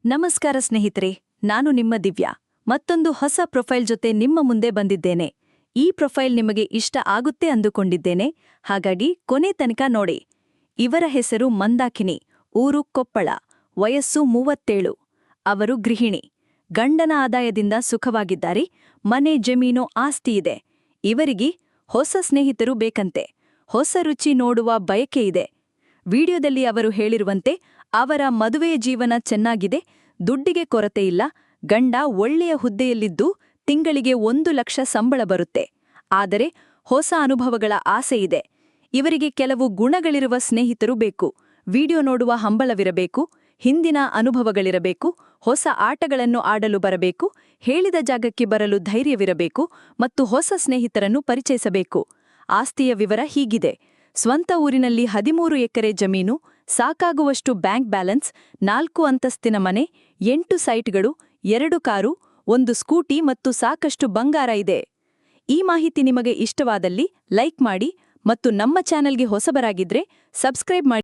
ನಮಸ್ಕಾರ ಸ್ನೇಹಿತರೆ, ನಾನು ನಿಮ್ಮ ದಿವ್ಯಾ. ಮತ್ತೊಂದು ಹೊಸ ಪ್ರೊಫೈಲ್ ಜೊತೆ ನಿಮ್ಮ ಮುಂದೆ ಬಂದಿದ್ದೇನೆ. ಈ ಪ್ರೊಫೈಲ್ ನಿಮಗೆ ಇಷ್ಟ ಆಗುತ್ತೆ ಅಂದುಕೊಂಡಿದ್ದೇನೆ, ಹಾಗಾಗಿ ಕೊನೆ ತನಕ ನೋಡಿ. ಇವರ ಹೆಸರು ಮಂದಾಕಿನಿ, ಊರು ಕೊಪ್ಪಳ, ವಯಸ್ಸು 37. ಅವರು ಗೃಹಿಣಿ. ಗಂಡನ ಆದಾಯದಿಂದ ಸುಖವಾಗಿದ್ದಾರೆ, ಮನೆ ಜಮೀನು ಆಸ್ತಿಯಿದೆ. ಇವರಿಗೆ ಹೊಸ ಸ್ನೇಹಿತರು ಬೇಕಂತೆ, ಹೊಸ ರುಚಿ ನೋಡುವ ಬಯಕೆಯಿದೆ. ವಿಡಿಯೋದಲ್ಲಿ ಅವರು ಹೇಳಿರುವಂತೆ ಅವರ ಮದುವೆಯ ಜೀವನ ಚೆನ್ನಾಗಿದೆ, ದುಡ್ಡಿಗೆ ಕೊರತೆಯಿಲ್ಲ, ಗಂಡ ಒಳ್ಳೆಯ ಹುದ್ದೆಯಲ್ಲಿದ್ದು ತಿಂಗಳಿಗೆ 1 ಲಕ್ಷ ಸಂಬಳ ಬರುತ್ತೆ. ಆದರೆ ಹೊಸ ಅನುಭವಗಳ ಆಸೆಯಿದೆ. ಇವರಿಗೆ ಕೆಲವು ಗುಣಗಳಿರುವ ಸ್ನೇಹಿತರು ಬೇಕು. ವಿಡಿಯೋ ನೋಡುವ ಹಂಬಲವಿರಬೇಕು, ಹಿಂದಿನ ಅನುಭವಗಳಿರಬೇಕು, ಹೊಸ ಆಟಗಳನ್ನು ಆಡಲು ಬರಬೇಕು, ಹೇಳಿದ ಜಾಗಕ್ಕೆ ಬರಲು ಧೈರ್ಯವಿರಬೇಕು ಮತ್ತು ಹೊಸ ಸ್ನೇಹಿತರನ್ನು ಪರಿಚಯಿಸಬೇಕು. ಆಸ್ತಿಯ ವಿವರ ಹೀಗಿದೆ: ಸ್ವಂತ ಊರಿನಲ್ಲಿ 13 ಎಕರೆ ಜಮೀನು, ಸಾಕಾಗುವಷ್ಟು ಬ್ಯಾಂಕ್ ಬ್ಯಾಲೆನ್ಸ್, 4 ಅಂತಸ್ತಿನ ಮನೆ, 8 ಸೈಟ್ಗಳು, 2 ಕಾರು, 1 ಸ್ಕೂಟಿ ಮತ್ತು ಸಾಕಷ್ಟು ಬಂಗಾರ ಇದೆ. ಈ ಮಾಹಿತಿ ನಿಮಗೆ ಇಷ್ಟವಾದಲ್ಲಿ ಲೈಕ್ ಮಾಡಿ ಮತ್ತು ನಮ್ಮ ಚಾನೆಲ್ಗೆ ಹೊಸಬರಾಗಿದ್ರೆ ಸಬ್ಸ್ಕ್ರೈಬ್ ಮಾಡಿ.